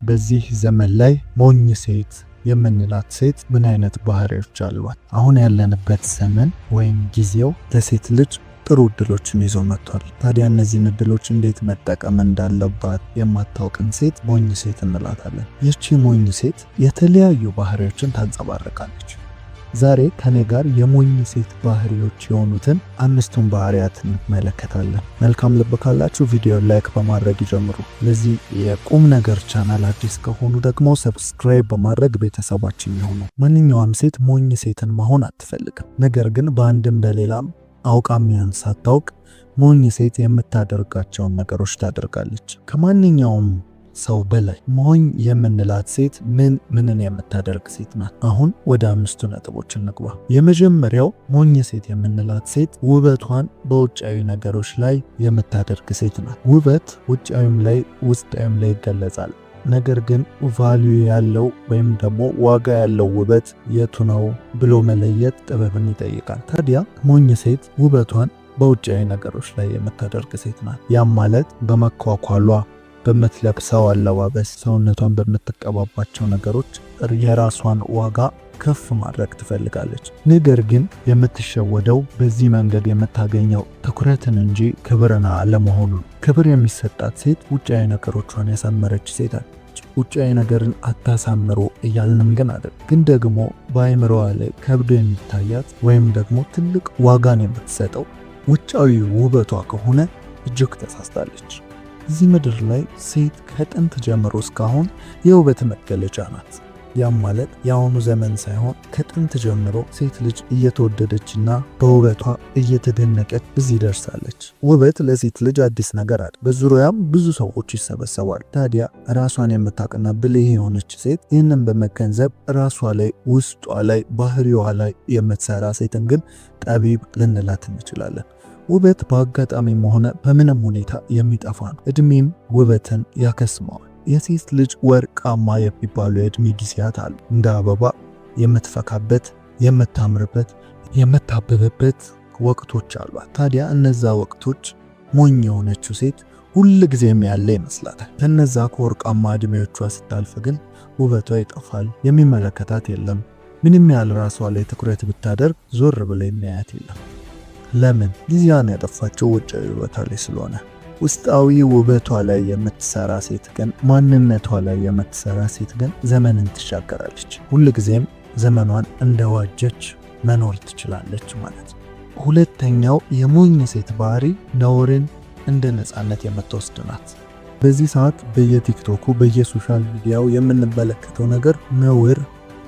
በዚህ ዘመን ላይ ሞኝ ሴት የምንላት ሴት ምን አይነት ባህሪዎች አሏት? አሁን ያለንበት ዘመን ወይም ጊዜው ለሴት ልጅ ጥሩ እድሎችን ይዞ መጥቷል። ታዲያ እነዚህን እድሎች እንዴት መጠቀም እንዳለባት የማታውቅን ሴት ሞኝ ሴት እንላታለን። ይህቺ ሞኝ ሴት የተለያዩ ባህሪዎችን ታንጸባርቃለች። ዛሬ ከኔ ጋር የሞኝ ሴት ባህሪዎች የሆኑትን 5ቱን ባህሪያት እንመለከታለን። መልካም ልብ ካላችሁ ቪዲዮ ላይክ በማድረግ ይጀምሩ። ለዚህ የቁም ነገር ቻናል አዲስ ከሆኑ ደግሞ ሰብስክራይብ በማድረግ ቤተሰባችን ይሁኑ። ማንኛውም ሴት ሞኝ ሴትን መሆን አትፈልግም። ነገር ግን በአንድም በሌላም አውቃም ይሁን ሳታውቅ ሞኝ ሴት የምታደርጋቸውን ነገሮች ታደርጋለች። ከማንኛውም ሰው በላይ ሞኝ የምንላት ሴት ምንን የምታደርግ ሴት ናት? አሁን ወደ 5ቱ ነጥቦች እንግባ። የመጀመሪያው ሞኝ ሴት የምንላት ሴት ውበቷን በውጫዊ ነገሮች ላይ የምታደርግ ሴት ናት። ውበት ውጫዊም ላይ ውስጣዊም ላይ ይገለጻል። ነገር ግን ቫልዩ ያለው ወይም ደግሞ ዋጋ ያለው ውበት የቱ ነው ብሎ መለየት ጥበብን ይጠይቃል። ታዲያ ሞኝ ሴት ውበቷን በውጫዊ ነገሮች ላይ የምታደርግ ሴት ናት። ያም ማለት በመኳኳሏ፣ በምትለብሰው አለባበስ፣ ሰውነቷን በምትቀባባቸው ነገሮች የራሷን ዋጋ ከፍ ማድረግ ትፈልጋለች። ነገር ግን የምትሸወደው በዚህ መንገድ የምታገኘው ትኩረትን እንጂ ክብርን አለመሆኑ። ክብር የሚሰጣት ሴት ውጫዊ ነገሮቿን ያሳመረች ሴት አለች። ውጫዊ ነገርን አታሳምሮ እያልንም ግን አይደል፣ ግን ደግሞ በአይምሮዋ ላይ ከብዶ የሚታያት ወይም ደግሞ ትልቅ ዋጋን የምትሰጠው ውጫዊ ውበቷ ከሆነ እጅግ ተሳስታለች። እዚህ ምድር ላይ ሴት ከጥንት ጀምሮ እስካሁን የውበት መገለጫ ናት። ያም ማለት የአሁኑ ዘመን ሳይሆን ከጥንት ጀምሮ ሴት ልጅ እየተወደደችና በውበቷ እየተደነቀች እዚህ ደርሳለች። ውበት ለሴት ልጅ አዲስ ነገር አይደል። በዙሪያም ብዙ ሰዎች ይሰበሰባሉ። ታዲያ ራሷን የምታውቅና ብልህ የሆነች ሴት ይህንን በመገንዘብ ራሷ ላይ፣ ውስጧ ላይ፣ ባህሪዋ ላይ የምትሰራ ሴትን ግን ጠቢብ ልንላት እንችላለን። ውበት በአጋጣሚም ሆነ በምንም ሁኔታ የሚጠፋ ነው። እድሜም ውበትን ያከስመዋል። የሴት ልጅ ወርቃማ የሚባሉ የእድሜ ጊዜያት አሉ። እንደ አበባ የምትፈካበት፣ የምታምርበት፣ የምታብብበት ወቅቶች አሏት። ታዲያ እነዛ ወቅቶች ሞኝ የሆነችው ሴት ሁል ጊዜም ያለ ይመስላታል። ከነዛ ከወርቃማ እድሜዎቿ ስታልፍ ግን ውበቷ ይጠፋል። የሚመለከታት የለም። ምንም ያህል ራሷ ላይ ትኩረት ብታደርግ ዞር ብላ የሚያያት የለም። ለምን? ጊዜዋን ያጠፋቸው ውጫዊ ውበቷ ላይ ስለሆነ። ውስጣዊ ውበቷ ላይ የምትሰራ ሴት ግን፣ ማንነቷ ላይ የምትሰራ ሴት ግን ዘመንን ትሻገራለች። ሁልጊዜም ዘመኗን እንደዋጀች መኖር ትችላለች ማለት ነው። ሁለተኛው የሞኝ ሴት ባህሪ ነውርን እንደ ነፃነት የምትወስድ ናት። በዚህ ሰዓት በየቲክቶኩ በየሶሻል ሚዲያው የምንመለከተው ነገር ነውር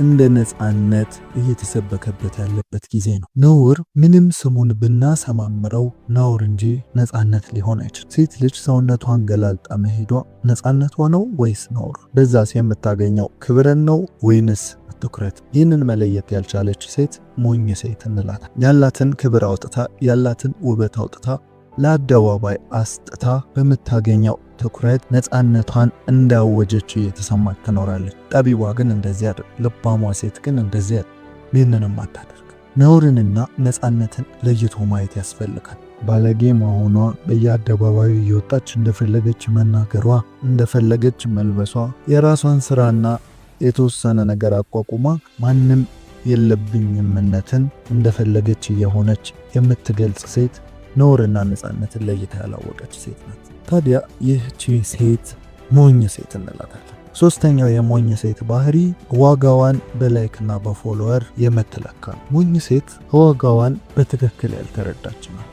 እንደ ነፃነት እየተሰበከበት ያለበት ጊዜ ነው። ነውር ምንም ስሙን ብናሰማምረው ነውር እንጂ ነፃነት ሊሆን አይችልም። ሴት ልጅ ሰውነቷን ገላልጣ መሄዷ ነፃነቷ ነው ወይስ ነውር? በዛስ የምታገኘው ክብርን ነው ወይንስ ትኩረት? ይህንን መለየት ያልቻለች ሴት ሞኝ ሴት እንላታለን። ያላትን ክብር አውጥታ፣ ያላትን ውበት አውጥታ ለአደባባይ አስጥታ በምታገኘው ትኩረት ነፃነቷን እንዳወጀች እየተሰማች ትኖራለች። ጠቢቧ ግን እንደዚህ አይደል። ልባሟ ሴት ግን እንደዚህ አይደል። ይህንንም አታደርግ። ነውርንና ነፃነትን ለይቶ ማየት ያስፈልጋል። ባለጌ መሆኗ፣ በየአደባባዩ እየወጣች እንደፈለገች መናገሯ፣ እንደፈለገች መልበሷ፣ የራሷን ስራና የተወሰነ ነገር አቋቁማ ማንም የለብኝምነትን እንደፈለገች እየሆነች የምትገልጽ ሴት ነውርና ነፃነትን ለይታ ያላወቀች ሴት ናት። ታዲያ ይህቺ ሴት ሞኝ ሴት እንላታለን። ሶስተኛው የሞኝ ሴት ባህሪ ዋጋዋን በላይክና በፎሎወር የምትለካ ነው። ሞኝ ሴት ዋጋዋን በትክክል ያልተረዳች ናት።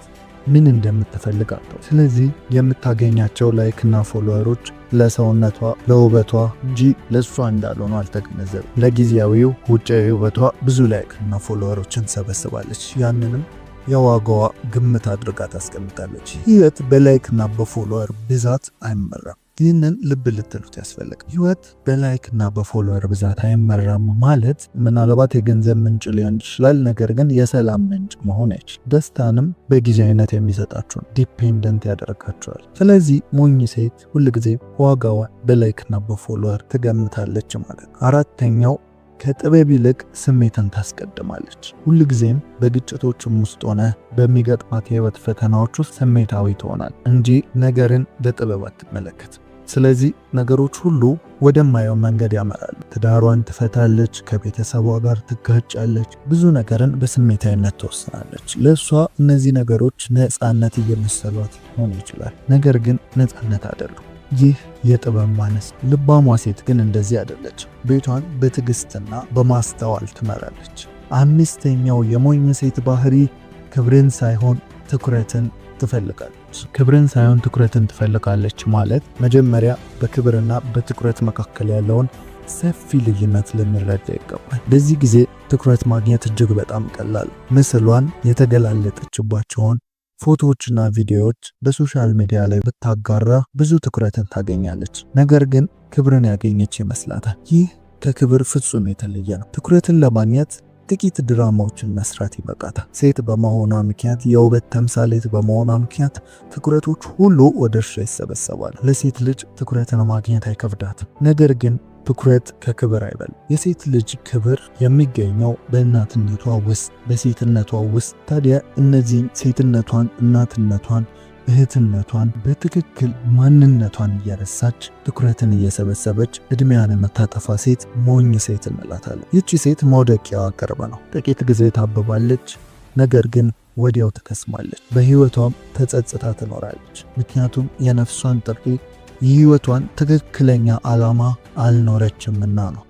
ምን እንደምትፈልግ አጣው። ስለዚህ የምታገኛቸው ላይክና ፎሎወሮች ለሰውነቷ፣ ለውበቷ እንጂ ለሷ እንዳልሆኑ አልተገነዘበም። ለጊዜያዊው ውጫዊ ውበቷ ብዙ ላይክና ፎሎወሮችን ሰበስባለች። ያንንም የዋጋዋ ግምት አድርጋ ታስቀምጣለች። ህይወት በላይክና በፎሎወር ብዛት አይመራም። ይህንን ልብ ልትሉት ያስፈልጋል። ህይወት በላይክና በፎሎወር ብዛት አይመራም ማለት ምናልባት የገንዘብ ምንጭ ሊሆን ይችላል፣ ነገር ግን የሰላም ምንጭ መሆን አይችልም። ደስታንም በጊዜያዊነት የሚሰጣችሁ ዲፔንደንት ያደርጋችኋል። ስለዚህ ሞኝ ሴት ሁልጊዜ ዋጋዋ በላይክና በፎሎወር ትገምታለች ማለት ነው። አራተኛው ከጥበብ ይልቅ ስሜትን ታስቀድማለች። ሁልጊዜም በግጭቶችም ውስጥ ሆነ በሚገጥማት የህይወት ፈተናዎች ውስጥ ስሜታዊ ትሆናል እንጂ ነገርን በጥበብ አትመለከትም። ስለዚህ ነገሮች ሁሉ ወደማየው መንገድ ያመራሉ። ትዳሯን ትፈታለች፣ ከቤተሰቧ ጋር ትጋጫለች፣ ብዙ ነገርን በስሜታዊነት ትወስናለች። ለእሷ እነዚህ ነገሮች ነፃነት እየመሰሏት ሊሆን ይችላል፣ ነገር ግን ነፃነት አይደሉም። ይህ የጥበብ ማነስ። ልባሟ ሴት ግን እንደዚህ አይደለች። ቤቷን በትዕግስትና በማስተዋል ትመራለች። አምስተኛው የሞኝ ሴት ባህሪ ክብርን ሳይሆን ትኩረትን ትፈልጋለች። ክብርን ሳይሆን ትኩረትን ትፈልጋለች ማለት መጀመሪያ በክብርና በትኩረት መካከል ያለውን ሰፊ ልዩነት ልንረዳ ይገባል። በዚህ ጊዜ ትኩረት ማግኘት እጅግ በጣም ቀላል። ምስሏን የተገላለጠችባቸውን ፎቶዎችና ቪዲዮዎች በሶሻል ሚዲያ ላይ ብታጋራ ብዙ ትኩረትን ታገኛለች። ነገር ግን ክብርን ያገኘች ይመስላታል። ይህ ከክብር ፍጹም የተለየ ነው። ትኩረትን ለማግኘት ጥቂት ድራማዎችን መስራት ይበቃታል። ሴት በመሆኗ ምክንያት፣ የውበት ተምሳሌት በመሆኗ ምክንያት ትኩረቶች ሁሉ ወደ እርሷ ይሰበሰባሉ። ለሴት ልጅ ትኩረትን ማግኘት አይከብዳትም። ነገር ግን ትኩረት ከክብር አይበልም። የሴት ልጅ ክብር የሚገኘው በእናትነቷ ውስጥ፣ በሴትነቷ ውስጥ። ታዲያ እነዚህን ሴትነቷን፣ እናትነቷን፣ እህትነቷን በትክክል ማንነቷን እየረሳች ትኩረትን እየሰበሰበች እድሜያን የምታጠፋ ሴት ሞኝ ሴት እንላታለን። ይቺ ሴት መውደቂያዋ ቅርብ ነው። ጥቂት ጊዜ ታብባለች፣ ነገር ግን ወዲያው ትከስማለች። በህይወቷም ተጸጽታ ትኖራለች። ምክንያቱም የነፍሷን ጥሪ፣ የህይወቷን ትክክለኛ ዓላማ አልኖረችምና ነው።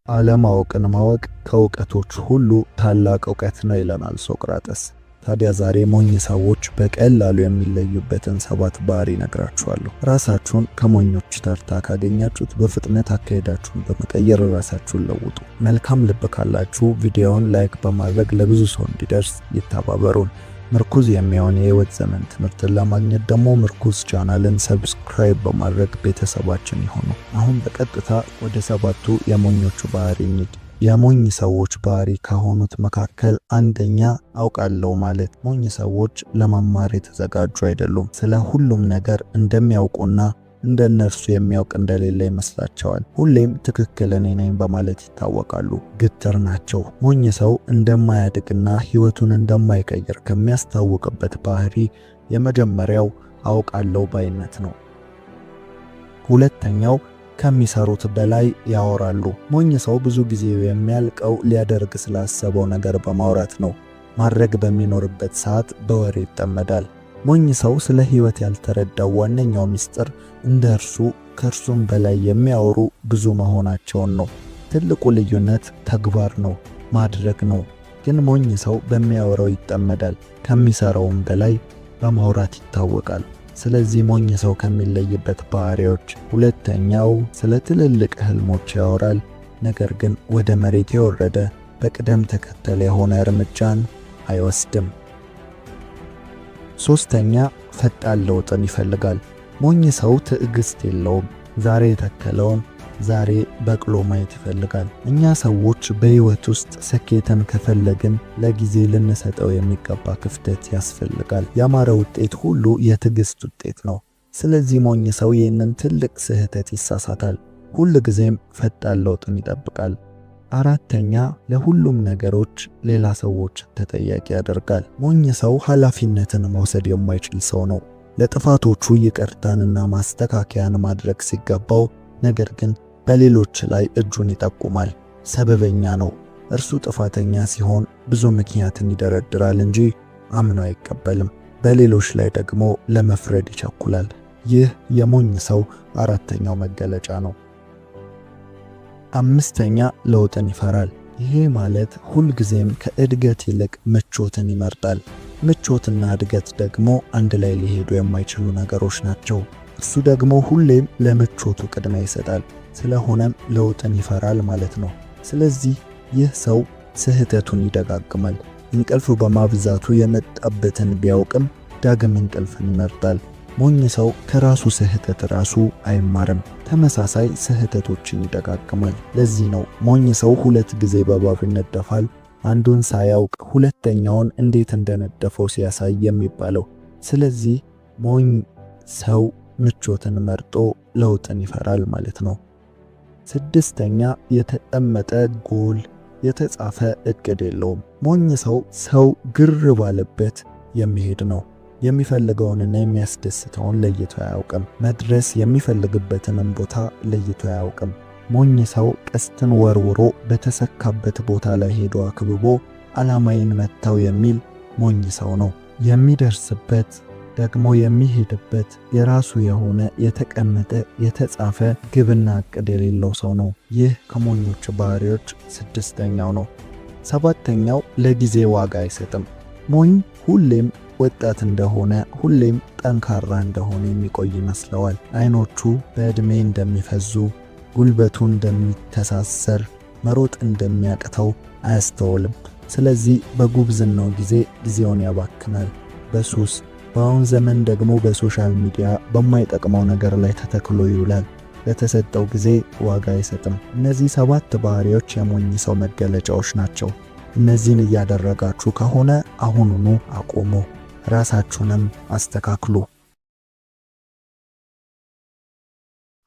አለማወቅን ማወቅ ከእውቀቶች ሁሉ ታላቅ እውቀት ነው ይለናል ሶቅራጠስ። ታዲያ ዛሬ ሞኝ ሰዎች በቀላሉ የሚለዩበትን 7 ባህሪ ነግራችኋለሁ። ራሳችሁን ከሞኞች ተርታ ካገኛችሁት በፍጥነት አካሄዳችሁን በመቀየር ራሳችሁን ለውጡ። መልካም ልብ ካላችሁ ቪዲዮውን ላይክ በማድረግ ለብዙ ሰው እንዲደርስ ይተባበሩን። ምርኩዝ የሚሆን የህይወት ዘመን ትምህርትን ለማግኘት ደግሞ ምርኩዝ ቻናልን ሰብስክራይብ በማድረግ ቤተሰባችን ይሁኑ። አሁን በቀጥታ ወደ 7ቱ የሞኞቹ ባህሪ እንሂድ። የሞኝ ሰዎች ባህሪ ከሆኑት መካከል አንደኛ አውቃለሁ ማለት። ሞኝ ሰዎች ለመማር የተዘጋጁ አይደሉም። ስለ ሁሉም ነገር እንደሚያውቁና እንደነርሱ የሚያውቅ እንደሌለ ይመስላቸዋል። ሁሌም ትክክል እኔ ነኝ በማለት ይታወቃሉ። ግትር ናቸው። ሞኝ ሰው እንደማያድግና ህይወቱን እንደማይቀይር ከሚያስታውቅበት ባህሪ የመጀመሪያው አውቃለሁ ባይነት ነው። ሁለተኛው ከሚሰሩት በላይ ያወራሉ። ሞኝ ሰው ብዙ ጊዜ የሚያልቀው ሊያደርግ ስላሰበው ነገር በማውራት ነው። ማድረግ በሚኖርበት ሰዓት በወሬ ይጠመዳል። ሞኝ ሰው ስለ ህይወት ያልተረዳው ዋነኛው ምስጢር እንደ እርሱ ከእርሱም በላይ የሚያወሩ ብዙ መሆናቸውን ነው። ትልቁ ልዩነት ተግባር ነው፣ ማድረግ ነው። ግን ሞኝ ሰው በሚያወራው ይጠመዳል፣ ከሚሰራውም በላይ በማውራት ይታወቃል። ስለዚህ ሞኝ ሰው ከሚለይበት ባህሪዎች ሁለተኛው ስለ ትልልቅ ህልሞች ያወራል፣ ነገር ግን ወደ መሬት የወረደ በቅደም ተከተል የሆነ እርምጃን አይወስድም። ሶስተኛ ፈጣን ለውጥን ይፈልጋል። ሞኝ ሰው ትዕግስት የለውም። ዛሬ የተከለውን ዛሬ በቅሎ ማየት ይፈልጋል። እኛ ሰዎች በህይወት ውስጥ ስኬትን ከፈለግን ለጊዜ ልንሰጠው የሚገባ ክፍተት ያስፈልጋል። ያማረ ውጤት ሁሉ የትዕግስት ውጤት ነው። ስለዚህ ሞኝ ሰው ይህንን ትልቅ ስህተት ይሳሳታል። ሁል ጊዜም ፈጣን ለውጥን ይጠብቃል። አራተኛ ለሁሉም ነገሮች ሌላ ሰዎች ተጠያቂ ያደርጋል። ሞኝ ሰው ኃላፊነትን መውሰድ የማይችል ሰው ነው። ለጥፋቶቹ ይቅርታንና ማስተካከያን ማድረግ ሲገባው ነገር ግን በሌሎች ላይ እጁን ይጠቁማል። ሰበበኛ ነው። እርሱ ጥፋተኛ ሲሆን ብዙ ምክንያትን ይደረድራል እንጂ አምኖ አይቀበልም። በሌሎች ላይ ደግሞ ለመፍረድ ይቸኩላል። ይህ የሞኝ ሰው አራተኛው መገለጫ ነው። አምስተኛ ለውጥን ይፈራል። ይሄ ማለት ሁልጊዜም ከእድገት ይልቅ ምቾትን ይመርጣል። ምቾትና እድገት ደግሞ አንድ ላይ ሊሄዱ የማይችሉ ነገሮች ናቸው። እሱ ደግሞ ሁሌም ለምቾቱ ቅድሚያ ይሰጣል። ስለሆነም ለውጥን ይፈራል ማለት ነው። ስለዚህ ይህ ሰው ስህተቱን ይደጋግማል። እንቅልፍ በማብዛቱ የመጣበትን ቢያውቅም ዳግም እንቅልፍን ይመርጣል። ሞኝ ሰው ከራሱ ስህተት ራሱ አይማርም። ተመሳሳይ ስህተቶችን ይደጋግማል። ለዚህ ነው ሞኝ ሰው 2 ጊዜ በእባብ ይነደፋል፣ አንዱን ሳያውቅ ሁለተኛውን እንዴት እንደነደፈው ሲያሳይ የሚባለው። ስለዚህ ሞኝ ሰው ምቾትን መርጦ ለውጥን ይፈራል ማለት ነው። 6ኛ የተጠመጠ ጎል፣ የተጻፈ እቅድ የለውም። ሞኝ ሰው ግር ባለበት የሚሄድ ነው። የሚፈልገውንና የሚያስደስተውን ለይቶ አያውቅም። መድረስ የሚፈልግበትንም ቦታ ለይቶ አያውቅም። ሞኝ ሰው ቀስትን ወርውሮ በተሰካበት ቦታ ላይ ሄዶ አክብቦ ዓላማዬን መታው የሚል ሞኝ ሰው ነው። የሚደርስበት ደግሞ የሚሄድበት የራሱ የሆነ የተቀመጠ የተጻፈ ግብና ዕቅድ የሌለው ሰው ነው። ይህ ከሞኞች ባህሪዎች 6ኛው ነው። 7ኛው ለጊዜ ዋጋ አይሰጥም። ሞኝ ሁሌም ወጣት እንደሆነ ሁሌም ጠንካራ እንደሆነ የሚቆይ ይመስለዋል። አይኖቹ በዕድሜ እንደሚፈዙ፣ ጉልበቱ እንደሚተሳሰር፣ መሮጥ እንደሚያቅተው አያስተውልም። ስለዚህ በጉብዝናው ጊዜውን ያባክናል። በሱስ በአሁን ዘመን ደግሞ በሶሻል ሚዲያ በማይጠቅመው ነገር ላይ ተተክሎ ይውላል። ለተሰጠው ጊዜ ዋጋ አይሰጥም። እነዚህ 7 ባህሪዎች የሞኝ ሰው መገለጫዎች ናቸው። እነዚህን እያደረጋችሁ ከሆነ አሁኑኑ አቁሙ፣ ራሳችሁንም አስተካክሉ።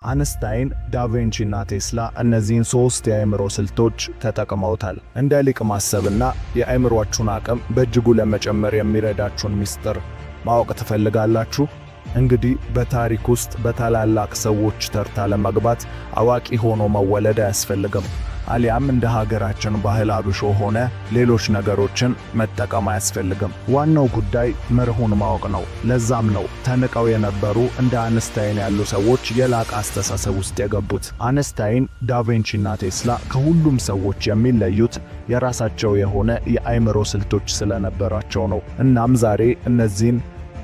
አንስታይን፣ ዳቪንቺ እና ቴስላ እነዚህን 3 የአእምሮ ስልቶች ተጠቅመውታል። እንደ ሊቅ ማሰብና የአእምሮአችሁን አቅም በእጅጉ ለመጨመር የሚረዳችሁን ሚስጥር ማወቅ ትፈልጋላችሁ? እንግዲህ በታሪክ ውስጥ በታላላቅ ሰዎች ተርታ ለመግባት አዋቂ ሆኖ መወለድ አያስፈልግም። አሊያም እንደ ሀገራችን ባህል አብሾ ሆነ ሌሎች ነገሮችን መጠቀም አያስፈልግም። ዋናው ጉዳይ መርሁን ማወቅ ነው። ለዛም ነው ተንቀው የነበሩ እንደ አንስታይን ያሉ ሰዎች የላቀ አስተሳሰብ ውስጥ የገቡት። አንስታይን፣ ዳቪንቺ እና ቴስላ ከሁሉም ሰዎች የሚለዩት የራሳቸው የሆነ የአእምሮ ስልቶች ስለነበራቸው ነው። እናም ዛሬ እነዚህን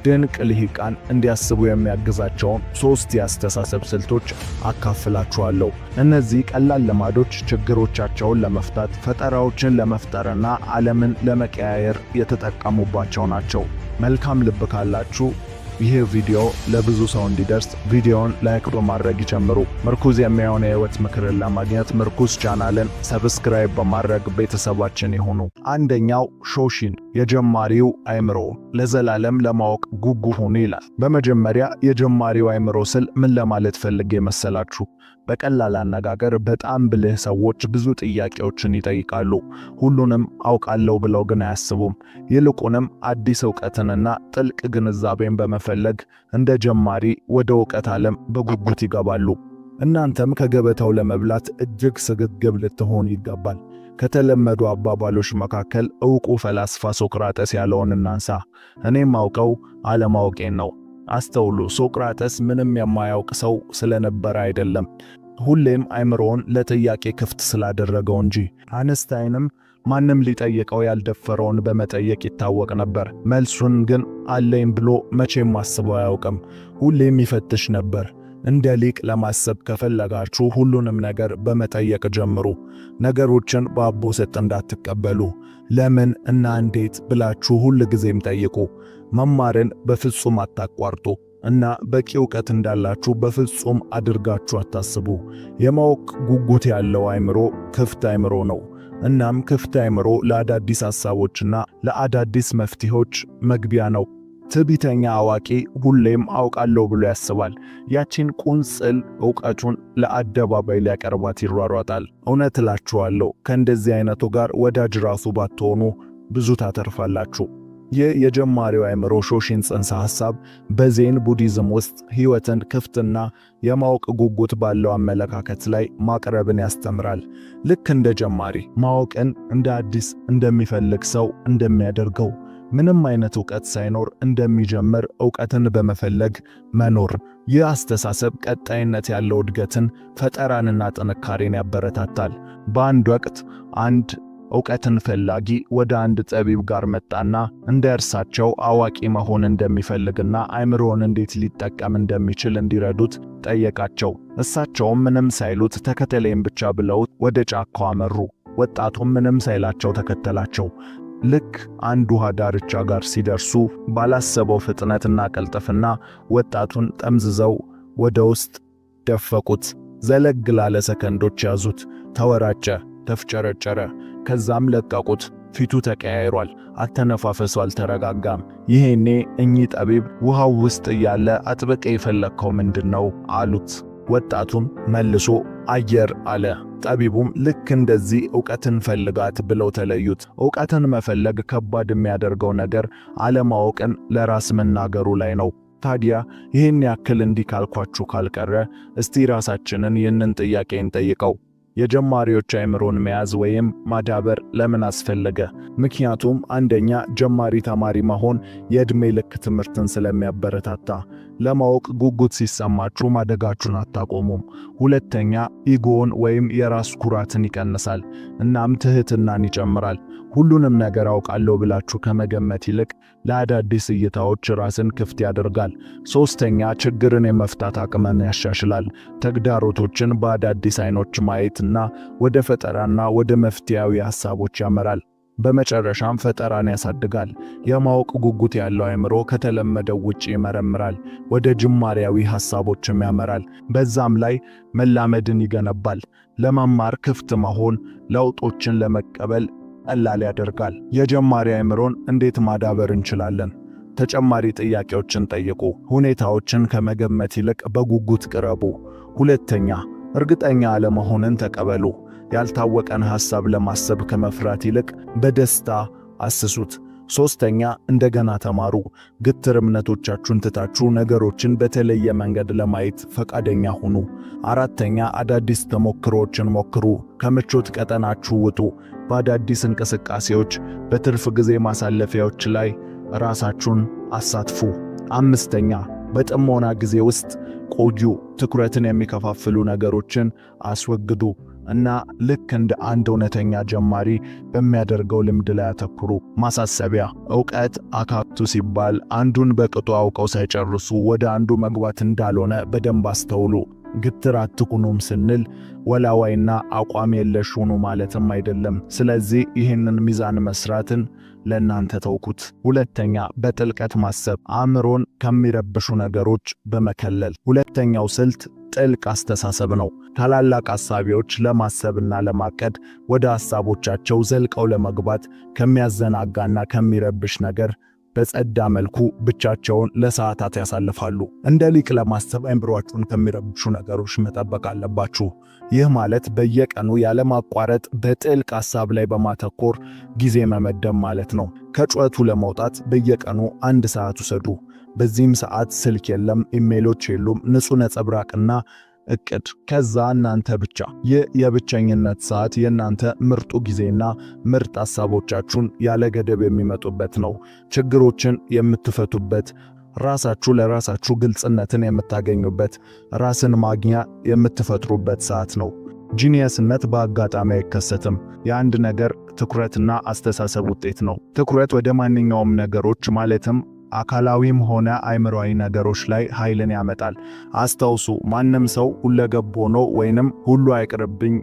ድንቅ ልሂቃን እንዲያስቡ የሚያግዛቸውን 3 የአስተሳሰብ ስልቶች አካፍላችኋለሁ። እነዚህ ቀላል ልማዶች ችግሮቻቸውን ለመፍታት፣ ፈጠራዎችን ለመፍጠርና ዓለምን ለመቀያየር የተጠቀሙባቸው ናቸው። መልካም ልብ ካላችሁ ይህ ቪዲዮ ለብዙ ሰው እንዲደርስ ቪዲዮውን ላይክ በማድረግ ይጀምሩ። ምርኩዝ የሚሆን የህይወት ምክርን ለማግኘት ምርኩዝ ቻናልን ሰብስክራይብ በማድረግ ቤተሰባችን ይሁኑ። አንደኛው ሾሺን የጀማሪው አእምሮ ለዘላለም ለማወቅ ጉጉ ሁኑ ይላል። በመጀመሪያ የጀማሪው አእምሮ ስል ምን ለማለት ፈልጌ መሰላችሁ? በቀላል አነጋገር በጣም ብልህ ሰዎች ብዙ ጥያቄዎችን ይጠይቃሉ። ሁሉንም አውቃለሁ ብለው ግን አያስቡም። ይልቁንም አዲስ ዕውቀትንና ጥልቅ ግንዛቤን በመፈለግ እንደ ጀማሪ ወደ ዕውቀት ዓለም በጉጉት ይገባሉ። እናንተም ከገበታው ለመብላት እጅግ ስግብግብ ልትሆኑ ይገባል። ከተለመዱ አባባሎች መካከል ዕውቁ ፈላስፋ ሶቅራጠስ ያለውን እናንሳ። እኔም አውቀው አለማወቄን ነው። አስተውሉ፣ ሶቅራጠስ ምንም የማያውቅ ሰው ስለነበረ አይደለም፣ ሁሌም አእምሮውን ለጥያቄ ክፍት ስላደረገው እንጂ። አንስታይንም ማንም ሊጠይቀው ያልደፈረውን በመጠየቅ ይታወቅ ነበር። መልሱን ግን አለኝ ብሎ መቼም አስቦ አያውቅም። ሁሌም ይፈትሽ ነበር። እንደ ሊቅ ለማሰብ ከፈለጋችሁ ሁሉንም ነገር በመጠየቅ ጀምሩ። ነገሮችን በአቦ ሰጥ እንዳትቀበሉ። ለምን እና እንዴት ብላችሁ ሁል ጊዜም ጠይቁ። መማርን በፍጹም አታቋርጡ እና በቂ ዕውቀት እንዳላችሁ በፍጹም አድርጋችሁ አታስቡ። የማወቅ ጉጉት ያለው አእምሮ ክፍት አእምሮ ነው። እናም ክፍት አእምሮ ለአዳዲስ ሐሳቦችና ለአዳዲስ መፍትሄዎች መግቢያ ነው። ትዕቢተኛ አዋቂ ሁሌም አውቃለሁ ብሎ ያስባል። ያቺን ቁንጽል ዕውቀቱን ለአደባባይ ሊያቀርባት ይሯሯጣል። እውነት እላችኋለሁ ከእንደዚህ አይነቱ ጋር ወዳጅ ራሱ ባትሆኑ ብዙ ታተርፋላችሁ። ይህ የጀማሪው አእምሮ ሾሺን ጽንሰ ሐሳብ በዜን ቡዲዝም ውስጥ ሕይወትን ክፍትና የማወቅ ጉጉት ባለው አመለካከት ላይ ማቅረብን ያስተምራል። ልክ እንደ ጀማሪ ማወቅን እንደ አዲስ እንደሚፈልግ ሰው እንደሚያደርገው ምንም አይነት ዕውቀት ሳይኖር እንደሚጀምር ዕውቀትን በመፈለግ መኖር። ይህ አስተሳሰብ ቀጣይነት ያለው እድገትን፣ ፈጠራንና ጥንካሬን ያበረታታል። በአንድ ወቅት አንድ ዕውቀትን ፈላጊ ወደ አንድ ጠቢብ ጋር መጣና እንደ እርሳቸው አዋቂ መሆን እንደሚፈልግና አእምሮውን እንዴት ሊጠቀም እንደሚችል እንዲረዱት ጠየቃቸው። እሳቸውም ምንም ሳይሉት ተከተለኝ ብቻ ብለውት ወደ ጫካው አመሩ። ወጣቱም ምንም ሳይላቸው ተከተላቸው። ልክ አንድ ውሃ ዳርቻ ጋር ሲደርሱ ባላሰበው ፍጥነትና ቀልጥፍና ወጣቱን ጠምዝዘው ወደ ውስጥ ደፈቁት። ዘለግ ላለ ሰከንዶች ያዙት። ተወራጨ፣ ተፍጨረጨረ። ከዛም ለቀቁት። ፊቱ ተቀያይሯል። አተነፋፈሱ አልተረጋጋም። ይሄኔ እኚህ ጠቢብ ውሃው ውስጥ እያለ አጥብቀ የፈለግከው ምንድነው አሉት። ወጣቱም መልሶ አየር አለ። ጠቢቡም ልክ እንደዚህ ዕውቀትን ፈልጋት ብለው ተለዩት። ዕውቀትን መፈለግ ከባድ የሚያደርገው ነገር አለማወቅን ለራስ መናገሩ ላይ ነው። ታዲያ ይህን ያክል እንዲህ ካልኳችሁ ካልቀረ እስቲ ራሳችንን ይህንን ጥያቄ እንጠይቀው። የጀማሪዎች አእምሮን መያዝ ወይም ማዳበር ለምን አስፈለገ? ምክንያቱም አንደኛ ጀማሪ ተማሪ መሆን የዕድሜ ልክ ትምህርትን ስለሚያበረታታ፣ ለማወቅ ጉጉት ሲሰማችሁ ማደጋችሁን አታቆሙም። ሁለተኛ ኢጎን ወይም የራስ ኩራትን ይቀንሳል፣ እናም ትህትናን ይጨምራል። ሁሉንም ነገር አውቃለሁ ብላችሁ ከመገመት ይልቅ ለአዳዲስ እይታዎች ራስን ክፍት ያደርጋል። ሶስተኛ ችግርን የመፍታት አቅምን ያሻሽላል። ተግዳሮቶችን በአዳዲስ አይኖች ማየትና ወደ ፈጠራና ወደ መፍትሄያዊ ሐሳቦች ያመራል። በመጨረሻም ፈጠራን ያሳድጋል። የማወቅ ጉጉት ያለው አእምሮ ከተለመደው ውጪ ይመረምራል፣ ወደ ጅማሬያዊ ሐሳቦችም ያመራል። በዛም ላይ መላመድን ይገነባል። ለመማር ክፍት መሆን ለውጦችን ለመቀበል ቀላል ያደርጋል። የጀማሪ አእምሮን እንዴት ማዳበር እንችላለን? ተጨማሪ ጥያቄዎችን ጠይቁ። ሁኔታዎችን ከመገመት ይልቅ በጉጉት ቅረቡ። ሁለተኛ፣ እርግጠኛ አለመሆንን ተቀበሉ። ያልታወቀን ሐሳብ ለማሰብ ከመፍራት ይልቅ በደስታ አስሱት። ሶስተኛ፣ እንደገና ተማሩ። ግትር እምነቶቻችሁን ትታችሁ ነገሮችን በተለየ መንገድ ለማየት ፈቃደኛ ሁኑ። አራተኛ፣ አዳዲስ ተሞክሮዎችን ሞክሩ። ከምቾት ቀጠናችሁ ውጡ። በአዳዲስ እንቅስቃሴዎች፣ በትርፍ ጊዜ ማሳለፊያዎች ላይ ራሳችሁን አሳትፉ። አምስተኛ፣ በጥሞና ጊዜ ውስጥ ቆዩ። ትኩረትን የሚከፋፍሉ ነገሮችን አስወግዱ እና ልክ እንደ አንድ እውነተኛ ጀማሪ በሚያደርገው ልምድ ላይ አተኩሩ። ማሳሰቢያ፣ ዕውቀት አካብቱ ሲባል አንዱን በቅጡ አውቀው ሳይጨርሱ ወደ አንዱ መግባት እንዳልሆነ በደንብ አስተውሉ። ግትር አትቁኑም ስንል ወላዋይና አቋም የለሽ ሁኑ ማለትም አይደለም። ስለዚህ ይህንን ሚዛን መስራትን ለእናንተ ተውኩት። ሁለተኛ፣ በጥልቀት ማሰብ፣ አእምሮን ከሚረብሹ ነገሮች በመከለል። ሁለተኛው ስልት ጥልቅ አስተሳሰብ ነው። ታላላቅ ሐሳቢዎች ለማሰብና ለማቀድ ወደ ሐሳቦቻቸው ዘልቀው ለመግባት ከሚያዘናጋና ከሚረብሽ ነገር በጸዳ መልኩ ብቻቸውን ለሰዓታት ያሳልፋሉ። እንደ ሊቅ ለማሰብ አእምሮአችሁን ከሚረብሹ ነገሮች መጠበቅ አለባችሁ። ይህ ማለት በየቀኑ ያለማቋረጥ በጥልቅ ሐሳብ ላይ በማተኮር ጊዜ መመደብ ማለት ነው። ከጩኸቱ ለመውጣት በየቀኑ 1 ሰዓት ውሰዱ። በዚህም ሰዓት ስልክ የለም፣ ኢሜሎች የሉም፣ ንጹህ ነጸብራቅና እቅድ፣ ከዛ እናንተ ብቻ። ይህ የብቸኝነት ሰዓት የእናንተ ምርጡ ጊዜና ምርጥ ሐሳቦቻችሁን ያለ ገደብ የሚመጡበት ነው። ችግሮችን የምትፈቱበት፣ ራሳችሁ ለራሳችሁ ግልጽነትን የምታገኙበት፣ ራስን ማግኛ የምትፈጥሩበት ሰዓት ነው። ጂኒየስነት በአጋጣሚ አይከሰትም። የአንድ ነገር ትኩረትና አስተሳሰብ ውጤት ነው። ትኩረት ወደ ማንኛውም ነገሮች ማለትም አካላዊም ሆነ አእምሮአዊ ነገሮች ላይ ኃይልን ያመጣል። አስታውሱ፣ ማንም ሰው ሁለገብ ሆኖ ወይንም ሁሉ አይቅርብኝ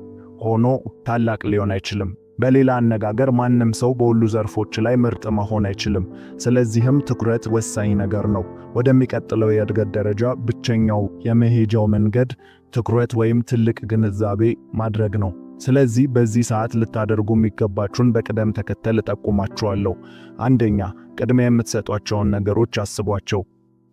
ሆኖ ታላቅ ሊሆን አይችልም። በሌላ አነጋገር ማንም ሰው በሁሉ ዘርፎች ላይ ምርጥ መሆን አይችልም። ስለዚህም ትኩረት ወሳኝ ነገር ነው። ወደሚቀጥለው የእድገት ደረጃ ብቸኛው የመሄጃው መንገድ ትኩረት ወይም ትልቅ ግንዛቤ ማድረግ ነው። ስለዚህ በዚህ ሰዓት ልታደርጉ የሚገባችሁን በቅደም ተከተል እጠቁማችኋለሁ። አንደኛ፣ ቅድሚያ የምትሰጧቸውን ነገሮች አስቧቸው።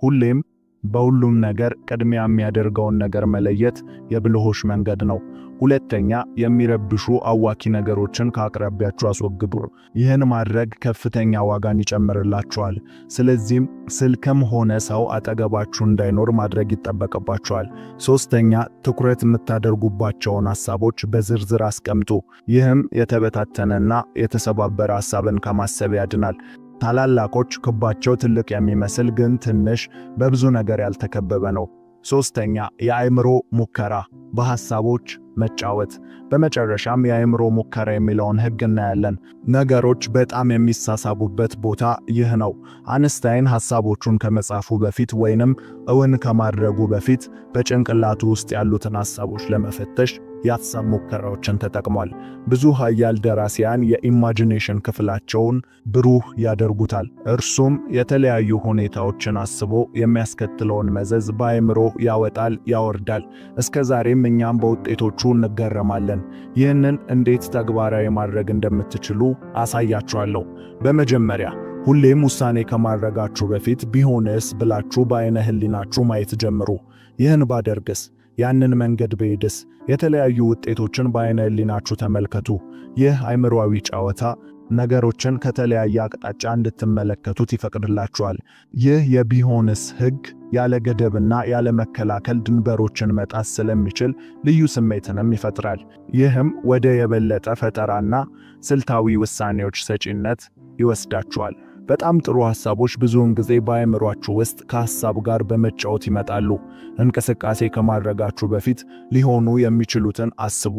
ሁሌም በሁሉም ነገር ቅድሚያ የሚያደርገውን ነገር መለየት የብልሆች መንገድ ነው። ሁለተኛ፣ የሚረብሹ አዋኪ ነገሮችን ከአቅራቢያችሁ አስወግዱ። ይህን ማድረግ ከፍተኛ ዋጋን ይጨምርላችኋል። ስለዚህም ስልክም ሆነ ሰው አጠገባችሁ እንዳይኖር ማድረግ ይጠበቅባችኋል። ሶስተኛ፣ ትኩረት የምታደርጉባቸውን ሐሳቦች በዝርዝር አስቀምጡ። ይህም የተበታተነና የተሰባበረ ሐሳብን ከማሰብ ያድናል። ታላላቆች ክባቸው ትልቅ የሚመስል ግን ትንሽ በብዙ ነገር ያልተከበበ ነው። ሶስተኛ፣ የአእምሮ ሙከራ፣ በሐሳቦች መጫወት። በመጨረሻም የአእምሮ ሙከራ የሚለውን ሕግ እናያለን። ነገሮች በጣም የሚሳሳቡበት ቦታ ይህ ነው። አንስታይን ሐሳቦቹን ከመጻፉ በፊት ወይንም እውን ከማድረጉ በፊት በጭንቅላቱ ውስጥ ያሉትን ሐሳቦች ለመፈተሽ የሐሳብ ሙከራዎችን ተጠቅሟል። ብዙ ኃያል ደራሲያን የኢማጂኔሽን ክፍላቸውን ብሩህ ያደርጉታል። እርሱም የተለያዩ ሁኔታዎችን አስቦ የሚያስከትለውን መዘዝ በአእምሮ ያወጣል፣ ያወርዳል። እስከ ዛሬም እኛም በውጤቶቹ እንገረማለን። ይህንን እንዴት ተግባራዊ ማድረግ እንደምትችሉ አሳያችኋለሁ። በመጀመሪያ ሁሌም ውሳኔ ከማድረጋችሁ በፊት ቢሆንስ ብላችሁ በዓይነ ሕሊናችሁ ማየት ጀምሩ። ይህን ባደርግስ፣ ያንን መንገድ ብሄድስ፣ የተለያዩ ውጤቶችን በአይነ ህሊናችሁ ተመልከቱ። ይህ አይምሮአዊ ጨዋታ ነገሮችን ከተለያየ አቅጣጫ እንድትመለከቱት ይፈቅድላችኋል። ይህ የቢሆንስ ህግ ያለ ገደብና ያለ መከላከል ድንበሮችን መጣስ ስለሚችል ልዩ ስሜትንም ይፈጥራል። ይህም ወደ የበለጠ ፈጠራና ስልታዊ ውሳኔዎች ሰጪነት ይወስዳችኋል። በጣም ጥሩ ሐሳቦች ብዙውን ጊዜ በአእምሮአችሁ ውስጥ ከሐሳብ ጋር በመጫወት ይመጣሉ። እንቅስቃሴ ከማድረጋችሁ በፊት ሊሆኑ የሚችሉትን አስቡ።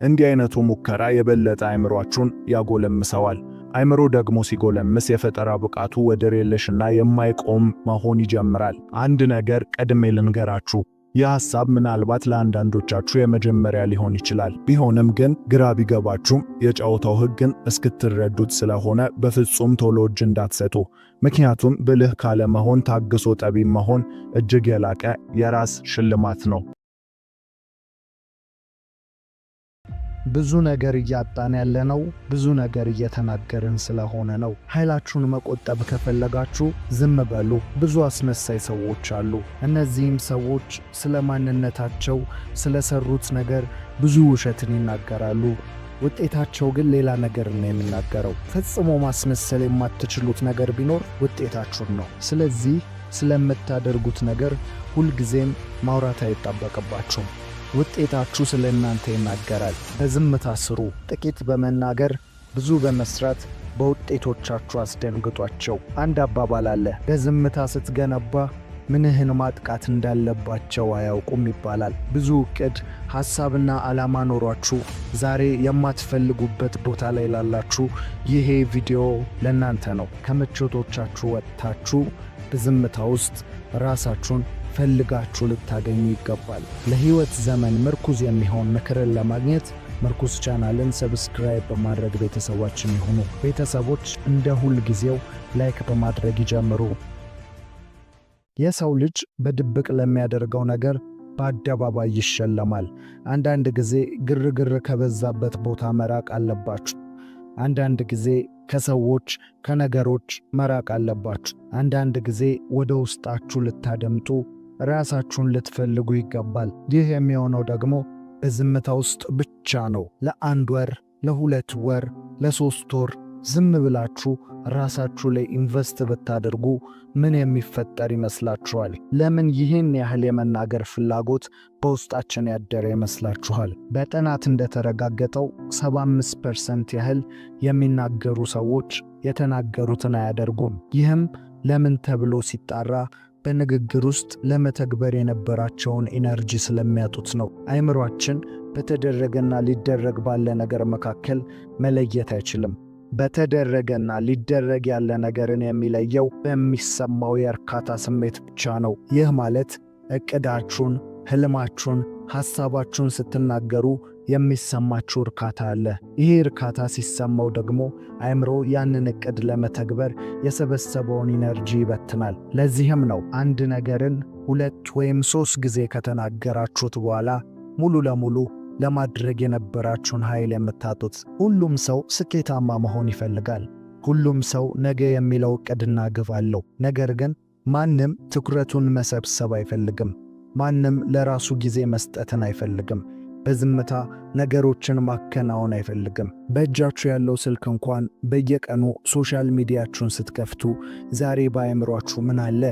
እንዲህ አይነቱ ሙከራ የበለጠ አእምሮአችሁን ያጎለምሰዋል። አእምሮ ደግሞ ሲጎለምስ የፈጠራ ብቃቱ ወደር የለሽና የማይቆም መሆን ይጀምራል። አንድ ነገር ቀድሜ ልንገራችሁ። ይህ ሐሳብ ምናልባት ለአንዳንዶቻችሁ የመጀመሪያ ሊሆን ይችላል። ቢሆንም ግን ግራ ቢገባችሁም የጨዋታው ሕግን እስክትረዱት ስለሆነ በፍጹም ቶሎ እጅ እንዳትሰጡ። ምክንያቱም ብልህ ካለመሆን ታግሶ ጠቢብ መሆን እጅግ የላቀ የራስ ሽልማት ነው። ብዙ ነገር እያጣን ያለነው ብዙ ነገር እየተናገርን ስለሆነ ነው። ኃይላችሁን መቆጠብ ከፈለጋችሁ ዝም በሉ። ብዙ አስመሳይ ሰዎች አሉ። እነዚህም ሰዎች ስለ ማንነታቸው፣ ስለሰሩት ነገር ብዙ ውሸትን ይናገራሉ። ውጤታቸው ግን ሌላ ነገር ነው የሚናገረው። ፈጽሞ ማስመሰል የማትችሉት ነገር ቢኖር ውጤታችሁን ነው። ስለዚህ ስለምታደርጉት ነገር ሁልጊዜም ማውራት አይጠበቅባችሁም። ውጤታችሁ ስለ እናንተ ይናገራል። በዝምታ ስሩ። ጥቂት በመናገር ብዙ በመስራት በውጤቶቻችሁ አስደንግጧቸው። አንድ አባባል አለ፣ በዝምታ ስትገነባ ምንህን ማጥቃት እንዳለባቸው አያውቁም ይባላል። ብዙ ዕቅድ፣ ሐሳብና ዓላማ ኖሯችሁ ዛሬ የማትፈልጉበት ቦታ ላይ ላላችሁ ይሄ ቪዲዮ ለእናንተ ነው። ከምቾቶቻችሁ ወጥታችሁ በዝምታ ውስጥ ራሳችሁን ፈልጋችሁ ልታገኙ ይገባል። ለሕይወት ዘመን ምርኩዝ የሚሆን ምክርን ለማግኘት ምርኩዝ ቻናልን ሰብስክራይብ በማድረግ ቤተሰባችን ይሁኑ። ቤተሰቦች እንደ ሁል ጊዜው ላይክ በማድረግ ይጀምሩ። የሰው ልጅ በድብቅ ለሚያደርገው ነገር በአደባባይ ይሸለማል። አንዳንድ ጊዜ ግርግር ከበዛበት ቦታ መራቅ አለባችሁ። አንዳንድ ጊዜ ከሰዎች ከነገሮች መራቅ አለባችሁ። አንዳንድ ጊዜ ወደ ውስጣችሁ ልታደምጡ ራሳችሁን ልትፈልጉ ይገባል። ይህ የሚሆነው ደግሞ በዝምታ ውስጥ ብቻ ነው። ለአንድ ወር፣ ለ2 ወር፣ ለ3 ወር ዝም ብላችሁ ራሳችሁ ላይ ኢንቨስት ብታደርጉ ምን የሚፈጠር ይመስላችኋል? ለምን ይህን ያህል የመናገር ፍላጎት በውስጣችን ያደረ ይመስላችኋል? በጥናት እንደተረጋገጠው 75% ያህል የሚናገሩ ሰዎች የተናገሩትን አያደርጉም። ይህም ለምን ተብሎ ሲጣራ በንግግር ውስጥ ለመተግበር የነበራቸውን ኢነርጂ ስለሚያጡት ነው። አእምሮአችን በተደረገና ሊደረግ ባለ ነገር መካከል መለየት አይችልም። በተደረገና ሊደረግ ያለ ነገርን የሚለየው በሚሰማው የእርካታ ስሜት ብቻ ነው። ይህ ማለት እቅዳችሁን፣ ህልማችሁን፣ ሐሳባችሁን ስትናገሩ የሚሰማችሁ እርካታ አለ። ይህ እርካታ ሲሰማው ደግሞ አእምሮ ያንን እቅድ ለመተግበር የሰበሰበውን ኢነርጂ ይበትናል። ለዚህም ነው አንድ ነገርን 2 ወይም 3 ጊዜ ከተናገራችሁት በኋላ ሙሉ ለሙሉ ለማድረግ የነበራችሁን ኃይል የምታጡት። ሁሉም ሰው ስኬታማ መሆን ይፈልጋል። ሁሉም ሰው ነገ የሚለው ዕቅድና ግብ አለው። ነገር ግን ማንም ትኩረቱን መሰብሰብ አይፈልግም። ማንም ለራሱ ጊዜ መስጠትን አይፈልግም። በዝምታ ነገሮችን ማከናወን አይፈልግም። በእጃችሁ ያለው ስልክ እንኳን በየቀኑ ሶሻል ሚዲያችሁን ስትከፍቱ ዛሬ በአእምሯችሁ ምን አለ?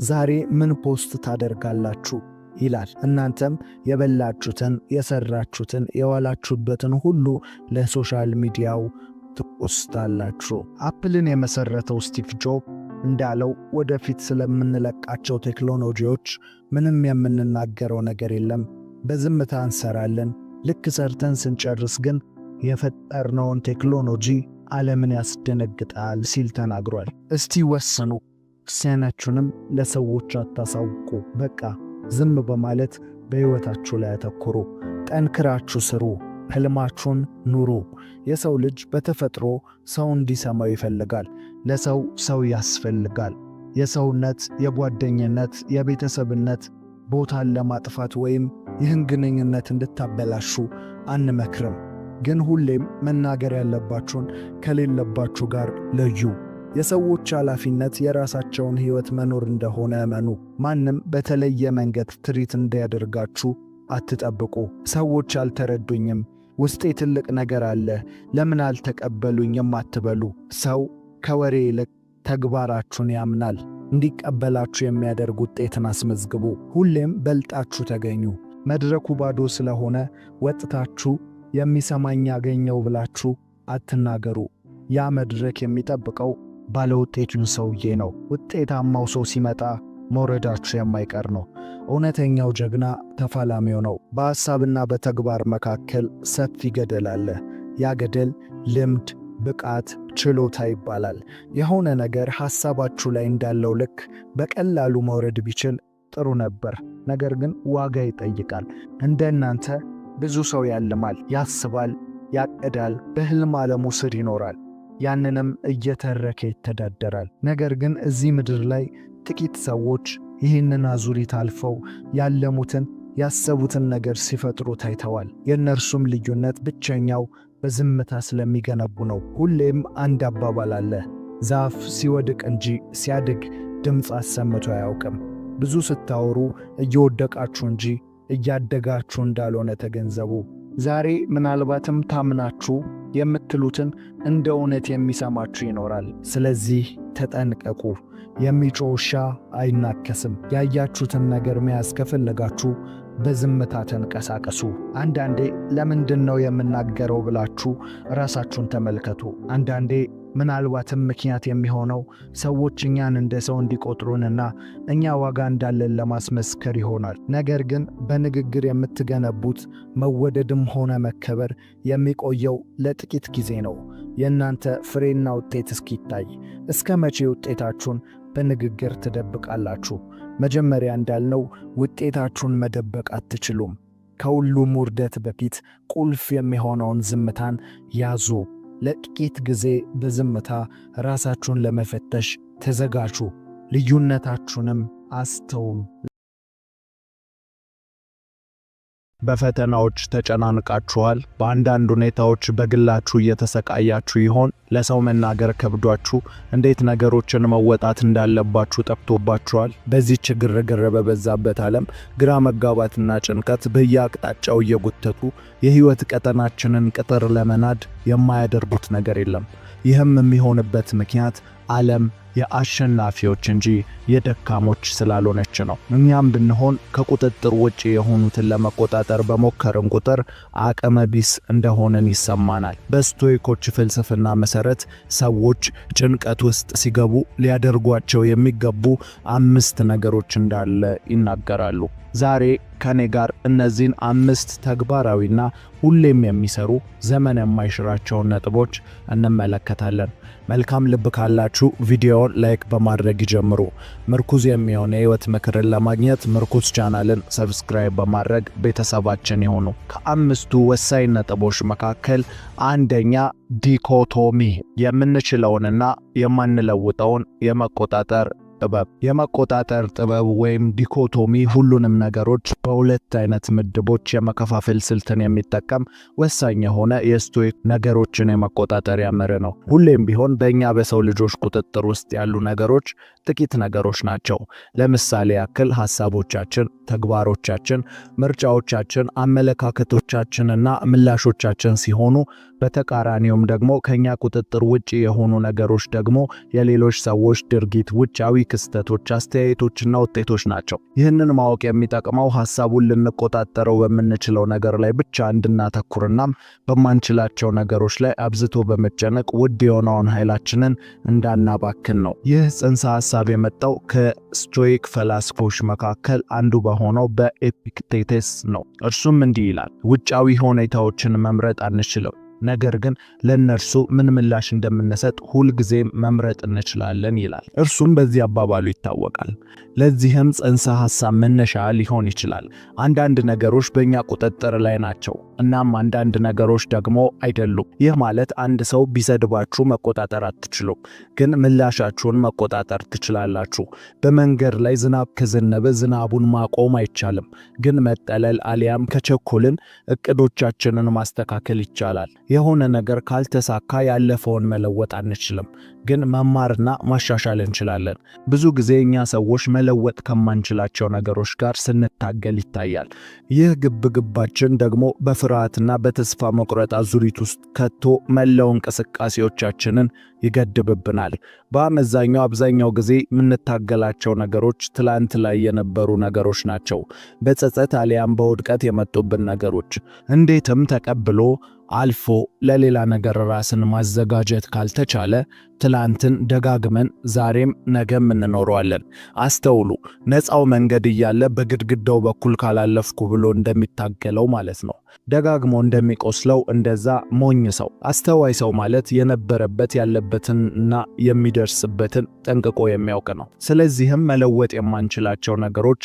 ዛሬ ምን ፖስት ታደርጋላችሁ ይላል። እናንተም የበላችሁትን፣ የሰራችሁትን፣ የዋላችሁበትን ሁሉ ለሶሻል ሚዲያው ትፖስታላችሁ። አፕልን የመሰረተው ስቲቭ ጆብ እንዳለው ወደፊት ስለምንለቃቸው ቴክኖሎጂዎች ምንም የምንናገረው ነገር የለም፣ በዝምታ እንሰራለን። ልክ ሰርተን ስንጨርስ ግን የፈጠርነውን ቴክኖሎጂ ዓለምን ያስደነግጣል ሲል ተናግሯል። እስቲ ወስኑ። ውሳኔያችሁንም ለሰዎች አታሳውቁ። በቃ ዝም በማለት በሕይወታችሁ ላይ አተኩሩ። ጠንክራችሁ ስሩ። ሕልማችሁን ኑሩ። የሰው ልጅ በተፈጥሮ ሰው እንዲሰማው ይፈልጋል። ለሰው ሰው ያስፈልጋል። የሰውነት፣ የጓደኝነት፣ የቤተሰብነት ቦታን ለማጥፋት ወይም ይህን ግንኙነት እንድታበላሹ አንመክርም። ግን ሁሌም መናገር ያለባችሁን ከሌለባችሁ ጋር ለዩ። የሰዎች ኃላፊነት የራሳቸውን ሕይወት መኖር እንደሆነ እመኑ። ማንም በተለየ መንገድ ትሪት እንዲያደርጋችሁ አትጠብቁ። ሰዎች አልተረዱኝም፣ ውስጤ ትልቅ ነገር አለ፣ ለምን አልተቀበሉኝም አትበሉ። ሰው ከወሬ ይልቅ ተግባራችሁን ያምናል። እንዲቀበላችሁ የሚያደርግ ውጤትን አስመዝግቡ። ሁሌም በልጣችሁ ተገኙ። መድረኩ ባዶ ስለሆነ ወጥታችሁ የሚሰማኝ ያገኘው ብላችሁ አትናገሩ። ያ መድረክ የሚጠብቀው ባለውጤቱን ሰውዬ ነው። ውጤታማው ሰው ሲመጣ መውረዳችሁ የማይቀር ነው። እውነተኛው ጀግና ተፋላሚው ነው። በሐሳብና በተግባር መካከል ሰፊ ገደል አለ። ያ ገደል ልምድ፣ ብቃት፣ ችሎታ ይባላል። የሆነ ነገር ሐሳባችሁ ላይ እንዳለው ልክ በቀላሉ መውረድ ቢችል ጥሩ ነበር። ነገር ግን ዋጋ ይጠይቃል። እንደናንተ ብዙ ሰው ያልማል፣ ያስባል፣ ያቅዳል፣ በሕልም ዓለሙ ስር ይኖራል። ያንንም እየተረከ ይተዳደራል። ነገር ግን እዚህ ምድር ላይ ጥቂት ሰዎች ይህንን አዙሪት አልፈው ያለሙትን ያሰቡትን ነገር ሲፈጥሩ ታይተዋል። የእነርሱም ልዩነት ብቸኛው በዝምታ ስለሚገነቡ ነው። ሁሌም አንድ አባባል አለ፣ ዛፍ ሲወድቅ እንጂ ሲያድግ ድምፅ አሰምቶ አያውቅም። ብዙ ስታወሩ እየወደቃችሁ እንጂ እያደጋችሁ እንዳልሆነ ተገንዘቡ። ዛሬ ምናልባትም ታምናችሁ የምትሉትን እንደ እውነት የሚሰማችሁ ይኖራል። ስለዚህ ተጠንቀቁ። የሚጮህ ውሻ አይናከስም። ያያችሁትን ነገር መያዝ ከፈለጋችሁ በዝምታ ተንቀሳቀሱ። አንዳንዴ ለምንድን ነው የምናገረው ብላችሁ ራሳችሁን ተመልከቱ። አንዳንዴ ምናልባትም ምክንያት የሚሆነው ሰዎች እኛን እንደ ሰው እንዲቆጥሩንና እኛ ዋጋ እንዳለን ለማስመስከር ይሆናል። ነገር ግን በንግግር የምትገነቡት መወደድም ሆነ መከበር የሚቆየው ለጥቂት ጊዜ ነው። የእናንተ ፍሬና ውጤት እስኪታይ እስከ መቼ ውጤታችሁን በንግግር ትደብቃላችሁ? መጀመሪያ እንዳልነው ውጤታችሁን መደበቅ አትችሉም። ከሁሉም ውርደት በፊት ቁልፍ የሚሆነውን ዝምታን ያዙ። ለጥቂት ጊዜ በዝምታ ራሳችሁን ለመፈተሽ ተዘጋጁ። ልዩነታችሁንም አስተውሉ። በፈተናዎች ተጨናንቃችኋል? በአንዳንድ ሁኔታዎች በግላችሁ እየተሰቃያችሁ ይሆን? ለሰው መናገር ከብዷችሁ እንዴት ነገሮችን መወጣት እንዳለባችሁ ጠፍቶባችኋል? በዚህች ግርግር በበዛበት ዓለም ግራ መጋባትና ጭንቀት በየአቅጣጫው እየጎተቱ የሕይወት ቀጠናችንን ቅጥር ለመናድ የማያደርጉት ነገር የለም። ይህም የሚሆንበት ምክንያት ዓለም የአሸናፊዎች እንጂ የደካሞች ስላልሆነች ነው። እኛም ብንሆን ከቁጥጥር ውጪ የሆኑትን ለመቆጣጠር በሞከርን ቁጥር አቅመ ቢስ እንደሆነን ይሰማናል። በስቶይኮች ፍልስፍና መሰረት ሰዎች ጭንቀት ውስጥ ሲገቡ ሊያደርጓቸው የሚገቡ 5 ነገሮች እንዳለ ይናገራሉ። ዛሬ ከኔ ጋር እነዚህን 5 ተግባራዊና ሁሌም የሚሰሩ ዘመን የማይሽራቸውን ነጥቦች እንመለከታለን። መልካም ልብ ካላችሁ ቪዲዮውን ላይክ በማድረግ ይጀምሩ። ምርኩዝ የሚሆን የህይወት ምክርን ለማግኘት ምርኩዝ ቻናልን ሰብስክራይብ በማድረግ ቤተሰባችን ይሁኑ። ከ5ቱ ወሳኝ ነጥቦች መካከል አንደኛ ዲኮቶሚ፣ የምንችለውንና የማንለውጠውን የመቆጣጠር ጥበብ። የመቆጣጠር ጥበብ ወይም ዲኮቶሚ ሁሉንም ነገሮች በሁለት አይነት ምድቦች የመከፋፈል ስልትን የሚጠቀም ወሳኝ የሆነ የስቶይክ ነገሮችን የመቆጣጠሪያ መርህ ነው። ሁሌም ቢሆን በእኛ በሰው ልጆች ቁጥጥር ውስጥ ያሉ ነገሮች ጥቂት ነገሮች ናቸው። ለምሳሌ ያክል ሐሳቦቻችን፣ ተግባሮቻችን፣ ምርጫዎቻችን፣ አመለካከቶቻችንና ምላሾቻችን ሲሆኑ በተቃራኒውም ደግሞ ከኛ ቁጥጥር ውጪ የሆኑ ነገሮች ደግሞ የሌሎች ሰዎች ድርጊት፣ ውጫዊ ክስተቶች፣ አስተያየቶችና ውጤቶች ናቸው። ይህንን ማወቅ የሚጠቅመው ሐሳቡን ልንቆጣጠረው በምንችለው ነገር ላይ ብቻ እንድናተኩርና በማንችላቸው ነገሮች ላይ አብዝቶ በመጨነቅ ውድ የሆነውን ኃይላችንን እንዳናባክን ነው። ይህ ጽንሰ ሐሳብ የመጣው ከስቶይክ ፈላስፎች መካከል አንዱ በሆነው በኤፒክቴተስ ነው። እርሱም እንዲህ ይላል፣ ውጫዊ ሁኔታዎችን መምረጥ አንችልም፣ ነገር ግን ለነርሱ ምን ምላሽ እንደምንሰጥ ሁልጊዜም መምረጥ እንችላለን ይላል። እርሱም በዚህ አባባሉ ይታወቃል። ለዚህም ጽንሰ ሐሳብ መነሻ ሊሆን ይችላል። አንዳንድ ነገሮች በእኛ ቁጥጥር ላይ ናቸው፣ እናም አንዳንድ ነገሮች ደግሞ አይደሉም። ይህ ማለት አንድ ሰው ቢሰድባችሁ መቆጣጠር አትችሉም፣ ግን ምላሻችሁን መቆጣጠር ትችላላችሁ። በመንገድ ላይ ዝናብ ከዘነበ ዝናቡን ማቆም አይቻልም፣ ግን መጠለል አሊያም ከቸኮልን እቅዶቻችንን ማስተካከል ይቻላል። የሆነ ነገር ካልተሳካ ያለፈውን መለወጥ አንችልም፣ ግን መማርና ማሻሻል እንችላለን። ብዙ ጊዜ እኛ ሰዎች መለወጥ ከማንችላቸው ነገሮች ጋር ስንታገል ይታያል። ይህ ግብግባችን ደግሞ በፍርሃትና በተስፋ መቁረጥ አዙሪት ውስጥ ከቶ መላው እንቅስቃሴዎቻችንን ይገድብብናል። በአመዛኛው አብዛኛው ጊዜ የምንታገላቸው ነገሮች ትላንት ላይ የነበሩ ነገሮች ናቸው። በጸጸት አሊያም በውድቀት የመጡብን ነገሮች። እንዴትም ተቀብሎ አልፎ ለሌላ ነገር ራስን ማዘጋጀት ካልተቻለ ትላንትን ደጋግመን ዛሬም ነገም እንኖረዋለን። አስተውሉ፣ ነፃው መንገድ እያለ በግድግዳው በኩል ካላለፍኩ ብሎ እንደሚታገለው ማለት ነው። ደጋግሞ እንደሚቆስለው እንደዛ ሞኝ ሰው። አስተዋይ ሰው ማለት የነበረበት ያለበትንና የሚደርስበትን ጠንቅቆ የሚያውቅ ነው። ስለዚህም መለወጥ የማንችላቸው ነገሮች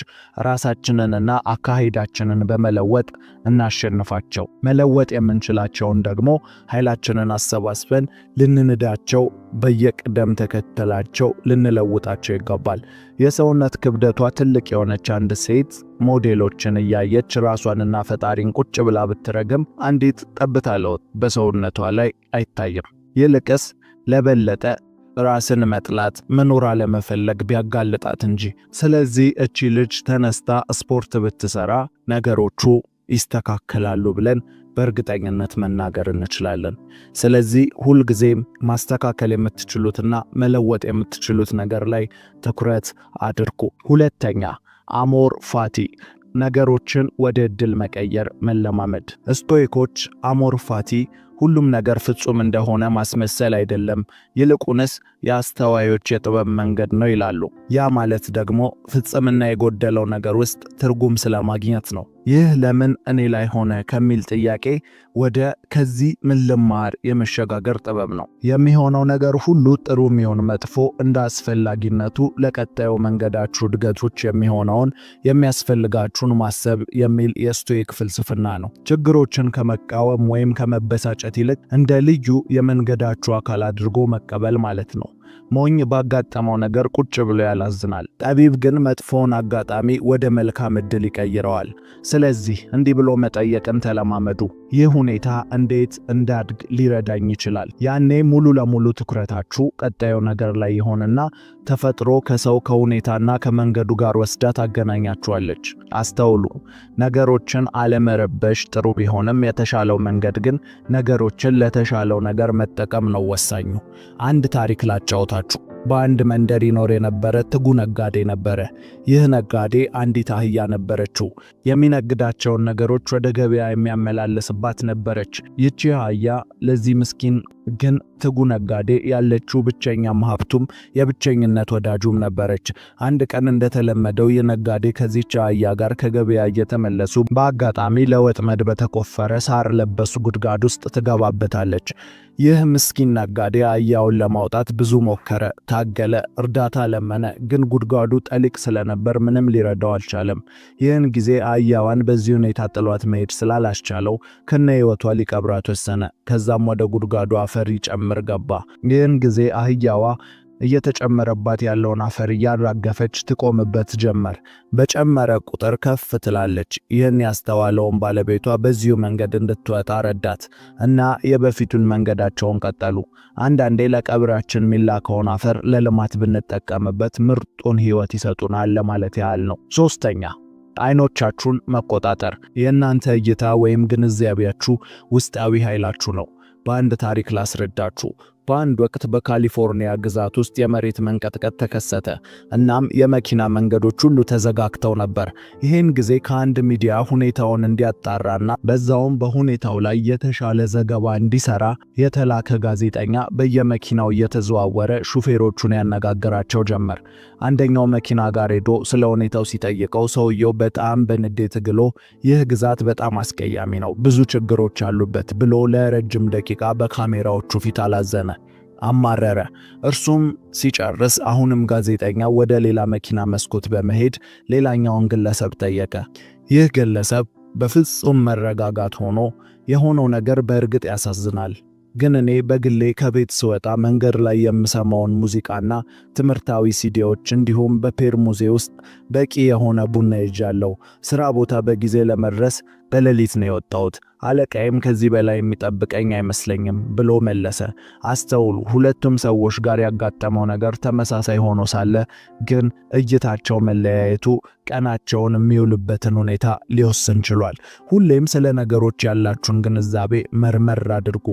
ራሳችንንና አካሄዳችንን በመለወጥ እናሸንፋቸው። መለወጥ የምንችላቸውን ደግሞ ኃይላችንን አሰባስበን ልንንዳቸው፣ በየቅደም ተከተላቸው ልንለውጣቸው ይገባል። የሰውነት ክብደቷ ትልቅ የሆነች አንድ ሴት ሞዴሎችን እያየች ራሷንና ፈጣሪን ቁጭ ብላ ብትረግም አንዲት ጠብታ ለውጥ በሰውነቷ ላይ አይታይም። ይልቅስ ለበለጠ ራስን መጥላት፣ መኖር አለመፈለግ ቢያጋልጣት እንጂ። ስለዚህ እቺ ልጅ ተነስታ ስፖርት ብትሰራ ነገሮቹ ይስተካከላሉ ብለን በእርግጠኝነት መናገር እንችላለን። ስለዚህ ሁልጊዜም ማስተካከል የምትችሉትና መለወጥ የምትችሉት ነገር ላይ ትኩረት አድርጉ። ሁለተኛ፣ አሞር ፋቲ፣ ነገሮችን ወደ ዕድል መቀየር መለማመድ። ስቶይኮች አሞር ፋቲ ሁሉም ነገር ፍጹም እንደሆነ ማስመሰል አይደለም፣ ይልቁንስ የአስተዋዮች የጥበብ መንገድ ነው ይላሉ። ያ ማለት ደግሞ ፍጽምና የጎደለው ነገር ውስጥ ትርጉም ስለማግኘት ነው። ይህ ለምን እኔ ላይ ሆነ ከሚል ጥያቄ ወደ ከዚህ ምን ልማር የመሸጋገር ጥበብ ነው። የሚሆነው ነገር ሁሉ ጥሩ የሚሆን መጥፎ እንደ አስፈላጊነቱ ለቀጣዩ መንገዳችሁ እድገቶች የሚሆነውን የሚያስፈልጋችሁን ማሰብ የሚል የስቶይክ ፍልስፍና ነው። ችግሮችን ከመቃወም ወይም ከመበሳጨት ይልቅ እንደ ልዩ የመንገዳችሁ አካል አድርጎ መቀበል ማለት ነው። ሞኝ ባጋጠመው ነገር ቁጭ ብሎ ያላዝናል። ጠቢብ ግን መጥፎውን አጋጣሚ ወደ መልካም ዕድል ይቀይረዋል። ስለዚህ እንዲህ ብሎ መጠየቅን ተለማመዱ። ይህ ሁኔታ እንዴት እንዳድግ ሊረዳኝ ይችላል? ያኔ ሙሉ ለሙሉ ትኩረታችሁ ቀጣዩ ነገር ላይ ይሆንና ተፈጥሮ ከሰው ከሁኔታና ከመንገዱ ጋር ወስዳ ታገናኛችኋለች። አስተውሉ፣ ነገሮችን አለመረበሽ ጥሩ ቢሆንም የተሻለው መንገድ ግን ነገሮችን ለተሻለው ነገር መጠቀም ነው ወሳኙ። አንድ ታሪክ ላጫውታችሁ። በአንድ መንደር ይኖር የነበረ ትጉ ነጋዴ ነበረ። ይህ ነጋዴ አንዲት አህያ ነበረችው። የሚነግዳቸውን ነገሮች ወደ ገበያ የሚያመላልስባት ነበረች። ይቺ አህያ ለዚህ ምስኪን ግን ትጉ ነጋዴ ያለችው ብቸኛም ሀብቱም የብቸኝነት ወዳጁም ነበረች። አንድ ቀን እንደተለመደው የነጋዴ ከዚህች አህያ ጋር ከገበያ እየተመለሱ በአጋጣሚ ለወጥመድ በተቆፈረ ሳር ለበሱ ጉድጓድ ውስጥ ትገባበታለች። ይህ ምስኪን ነጋዴ አህያውን ለማውጣት ብዙ ሞከረ፣ ታገለ፣ እርዳታ ለመነ። ግን ጉድጓዱ ጠሊቅ ስለነበር ምንም ሊረዳው አልቻለም። ይህን ጊዜ አህያዋን በዚህ ሁኔታ ጥሏት መሄድ ስላላስቻለው ከነ ሕይወቷ ሊቀብራት ወሰነ። ከዛም ወደ ጉድጓዱ አፈር ይጨምር ገባ። ይህን ጊዜ አህያዋ እየተጨመረባት ያለውን አፈር እያራገፈች ትቆምበት ጀመር። በጨመረ ቁጥር ከፍ ትላለች። ይህን ያስተዋለውን ባለቤቷ በዚሁ መንገድ እንድትወጣ ረዳት እና የበፊቱን መንገዳቸውን ቀጠሉ። አንዳንዴ ለቀብራችን የሚላከውን አፈር ለልማት ብንጠቀምበት ምርጡን ሕይወት ይሰጡናል ለማለት ያህል ነው። ሶስተኛ፣ አይኖቻችሁን መቆጣጠር። የእናንተ እይታ ወይም ግንዛቤያችሁ ውስጣዊ ኃይላችሁ ነው። በአንድ ታሪክ ላስረዳችሁ። በአንድ ወቅት በካሊፎርኒያ ግዛት ውስጥ የመሬት መንቀጥቀጥ ተከሰተ። እናም የመኪና መንገዶች ሁሉ ተዘጋግተው ነበር። ይህን ጊዜ ከአንድ ሚዲያ ሁኔታውን እንዲያጣራና በዛውም በሁኔታው ላይ የተሻለ ዘገባ እንዲሰራ የተላከ ጋዜጠኛ በየመኪናው እየተዘዋወረ ሹፌሮቹን ያነጋግራቸው ጀመር። አንደኛው መኪና ጋር ሄዶ ስለ ሁኔታው ሲጠይቀው ሰውየው በጣም በንዴት ግሎ ይህ ግዛት በጣም አስቀያሚ ነው፣ ብዙ ችግሮች አሉበት ብሎ ለረጅም ደቂቃ በካሜራዎቹ ፊት አላዘነ፣ አማረረ። እርሱም ሲጨርስ አሁንም ጋዜጠኛው ወደ ሌላ መኪና መስኮት በመሄድ ሌላኛውን ግለሰብ ጠየቀ። ይህ ግለሰብ በፍጹም መረጋጋት ሆኖ የሆነው ነገር በእርግጥ ያሳዝናል፣ ግን እኔ በግሌ ከቤት ስወጣ መንገድ ላይ የምሰማውን ሙዚቃና ትምህርታዊ ሲዲዎች እንዲሁም በፔርሙዜ ውስጥ በቂ የሆነ ቡና ይዣለሁ። ስራ ቦታ በጊዜ ለመድረስ በሌሊት ነው የወጣሁት። አለቃዬም ከዚህ በላይ የሚጠብቀኝ አይመስለኝም ብሎ መለሰ። አስተውሉ፣ ሁለቱም ሰዎች ጋር ያጋጠመው ነገር ተመሳሳይ ሆኖ ሳለ ግን እይታቸው መለያየቱ ቀናቸውን የሚውልበትን ሁኔታ ሊወስን ችሏል። ሁሌም ስለ ነገሮች ያላችሁን ግንዛቤ መርመር አድርጉ።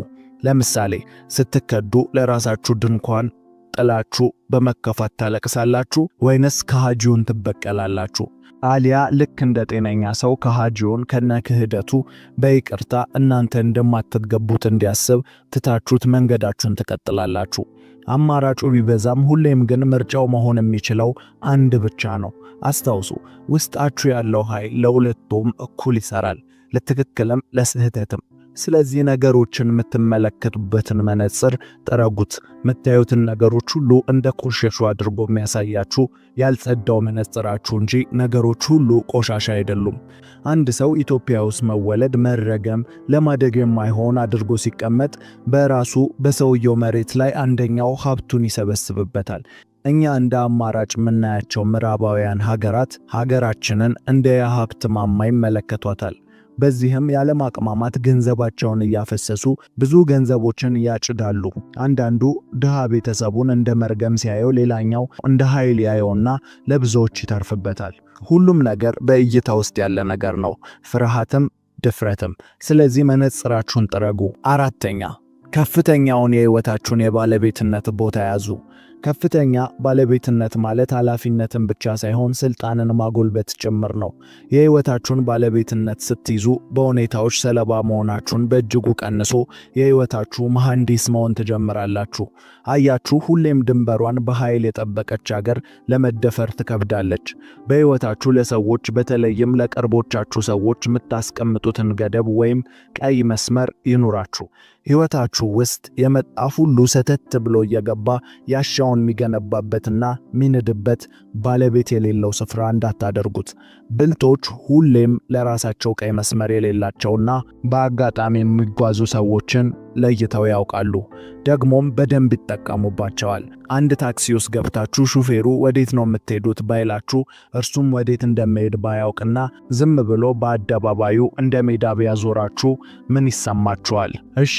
ለምሳሌ ስትከዱ ለራሳችሁ ድንኳን ጥላችሁ በመከፋት ታለቅሳላችሁ ወይንስ ከሃጂውን ትበቀላላችሁ? አሊያ ልክ እንደ ጤነኛ ሰው ከሃጂውን ከነክህደቱ በይቅርታ እናንተ እንደማትገቡት እንዲያስብ ትታችሁት መንገዳችሁን ትቀጥላላችሁ? አማራጩ ቢበዛም ሁሌም ግን ምርጫው መሆን የሚችለው አንድ ብቻ ነው። አስታውሱ፣ ውስጣችሁ ያለው ኃይል ለሁለቱም እኩል ይሰራል፣ ለትክክልም ለስህተትም። ስለዚህ ነገሮችን የምትመለከቱበትን መነጽር ጥረጉት። የምታዩትን ነገሮች ሁሉ እንደ ቆሸሹ አድርጎ የሚያሳያችሁ ያልጸዳው መነጽራችሁ እንጂ ነገሮች ሁሉ ቆሻሻ አይደሉም። አንድ ሰው ኢትዮጵያ ውስጥ መወለድ መረገም፣ ለማደግ የማይሆን አድርጎ ሲቀመጥ በራሱ በሰውየው መሬት ላይ አንደኛው ሀብቱን ይሰበስብበታል። እኛ እንደ አማራጭ የምናያቸው ምዕራባውያን ሀገራት ሀገራችንን እንደ የሀብት ማማ ይመለከቷታል። በዚህም ያለማቅማማት ገንዘባቸውን እያፈሰሱ ብዙ ገንዘቦችን ያጭዳሉ። አንዳንዱ ድሃ ቤተሰቡን እንደ መርገም ሲያየው፣ ሌላኛው እንደ ኃይል ያየውና ለብዙዎች ይተርፍበታል። ሁሉም ነገር በእይታ ውስጥ ያለ ነገር ነው፣ ፍርሃትም ድፍረትም። ስለዚህ መነጽራችሁን ጥረጉ። አራተኛ፣ ከፍተኛውን የህይወታችሁን የባለቤትነት ቦታ ያዙ። ከፍተኛ ባለቤትነት ማለት ኃላፊነትን ብቻ ሳይሆን ስልጣንን ማጎልበት ጭምር ነው። የህይወታችሁን ባለቤትነት ስትይዙ በሁኔታዎች ሰለባ መሆናችሁን በእጅጉ ቀንሶ የህይወታችሁ መሐንዲስ መሆን ትጀምራላችሁ። አያችሁ፣ ሁሌም ድንበሯን በኃይል የጠበቀች ሀገር ለመደፈር ትከብዳለች። በህይወታችሁ ለሰዎች በተለይም ለቅርቦቻችሁ ሰዎች የምታስቀምጡትን ገደብ ወይም ቀይ መስመር ይኑራችሁ። ህይወታችሁ ውስጥ የመጣ ሁሉ ሰተት ብሎ እየገባ ያሻውን የሚገነባበትና ሚንድበት ባለቤት የሌለው ስፍራ እንዳታደርጉት። ብልጦች ሁሌም ለራሳቸው ቀይ መስመር የሌላቸውና በአጋጣሚ የሚጓዙ ሰዎችን ለይተው ያውቃሉ፣ ደግሞም በደንብ ይጠቀሙባቸዋል። አንድ ታክሲ ውስጥ ገብታችሁ ሹፌሩ ወዴት ነው የምትሄዱት ባይላችሁ፣ እርሱም ወዴት እንደሚሄድ ባያውቅና ዝም ብሎ በአደባባዩ እንደ ሜዳ ቢያዞራችሁ ምን ይሰማችኋል? እሺ፣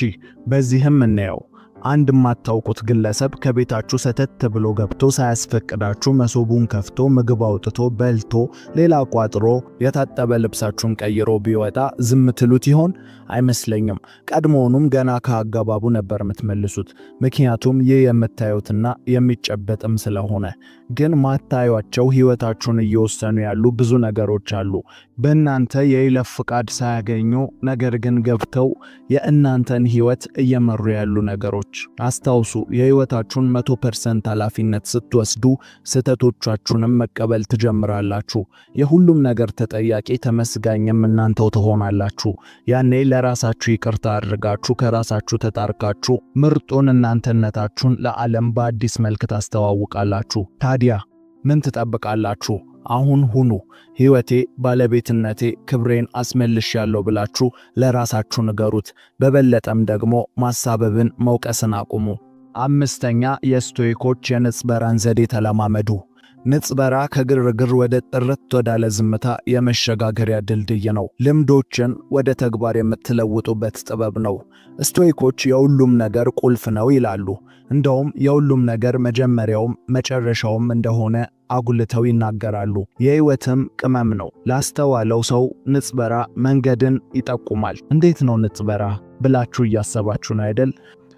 በዚህም እንየው። አንድ የማታውቁት ግለሰብ ከቤታችሁ ሰተት ብሎ ገብቶ ሳያስፈቅዳችሁ መሶቡን ከፍቶ ምግብ አውጥቶ በልቶ ሌላ ቋጥሮ የታጠበ ልብሳችሁን ቀይሮ ቢወጣ ዝም ትሉት ይሆን? አይመስለኝም። ቀድሞውኑም ገና ከአገባቡ ነበር የምትመልሱት። ምክንያቱም ይህ የምታዩትና የሚጨበጥም ስለሆነ። ግን ማታዩአቸው ህይወታችሁን እየወሰኑ ያሉ ብዙ ነገሮች አሉ። በእናንተ የይለፍ ፍቃድ ሳያገኙ ነገር ግን ገብተው የእናንተን ህይወት እየመሩ ያሉ ነገሮች። አስታውሱ፣ የህይወታችሁን 100% ኃላፊነት ስትወስዱ ስህተቶቻችሁንም መቀበል ትጀምራላችሁ። የሁሉም ነገር ተጠያቂ ተመስጋኝም እናንተው ትሆናላችሁ። ያኔ ለራሳችሁ ይቅርታ አድርጋችሁ ከራሳችሁ ተጣርቃችሁ ምርጡን እናንተነታችሁን ለዓለም በአዲስ መልክ ታስተዋውቃላችሁ። ታዲያ ምን ትጠብቃላችሁ? አሁን ሁኑ። ህይወቴ፣ ባለቤትነቴ፣ ክብሬን አስመልሻለሁ ብላችሁ ለራሳችሁ ንገሩት። በበለጠም ደግሞ ማሳበብን፣ መውቀስን አቁሙ። አምስተኛ፣ የስቶይኮች የንጽበራን ዘዴ ተለማመዱ። ንጽበራ ከግርግር ወደ ጥርት ወዳለ ዝምታ የመሸጋገሪያ ድልድይ ነው። ልምዶችን ወደ ተግባር የምትለውጡበት ጥበብ ነው። ስቶይኮች የሁሉም ነገር ቁልፍ ነው ይላሉ። እንደውም የሁሉም ነገር መጀመሪያውም መጨረሻውም እንደሆነ አጉልተው ይናገራሉ። የህይወትም ቅመም ነው። ላስተዋለው ሰው ንጽበራ መንገድን ይጠቁማል። እንዴት ነው ንጽበራ ብላችሁ እያሰባችሁ ነው አይደል?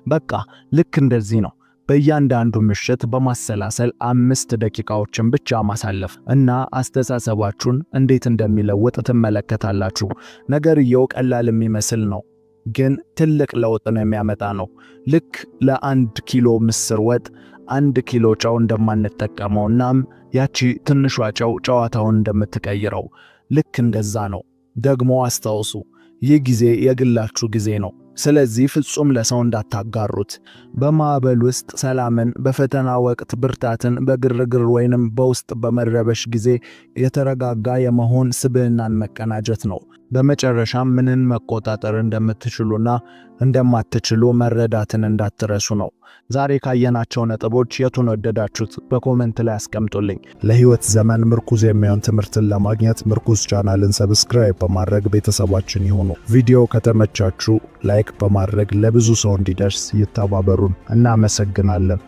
በቃ ልክ እንደዚህ ነው። በእያንዳንዱ ምሽት በማሰላሰል 5 ደቂቃዎችን ብቻ ማሳለፍ እና አስተሳሰባችሁን እንዴት እንደሚለውጥ ትመለከታላችሁ። ነገርየው ቀላል የሚመስል ነው፣ ግን ትልቅ ለውጥን የሚያመጣ ነው። ልክ ለ1 ኪሎ ምስር ወጥ 1 ኪሎ ጨው እንደማንጠቀመው እናም ያቺ ትንሿ ጨው ጨዋታውን እንደምትቀይረው ልክ እንደዛ ነው። ደግሞ አስታውሱ፣ ይህ ጊዜ የግላችሁ ጊዜ ነው። ስለዚህ ፍጹም ለሰው እንዳታጋሩት። በማዕበል ውስጥ ሰላምን፣ በፈተና ወቅት ብርታትን፣ በግርግር ወይንም በውስጥ በመረበሽ ጊዜ የተረጋጋ የመሆን ስብዕናን መቀናጀት ነው። በመጨረሻም ምንን መቆጣጠር እንደምትችሉና እንደማትችሉ መረዳትን እንዳትረሱ ነው። ዛሬ ካየናቸው ነጥቦች የቱን ወደዳችሁት? በኮሜንት ላይ አስቀምጡልኝ። ለህይወት ዘመን ምርኩዝ የሚሆን ትምህርትን ለማግኘት ምርኩዝ ቻናልን ሰብስክራይብ በማድረግ ቤተሰባችን ይሁኑ። ቪዲዮ ከተመቻችሁ ላይክ በማድረግ ለብዙ ሰው እንዲደርስ ይተባበሩን። እናመሰግናለን።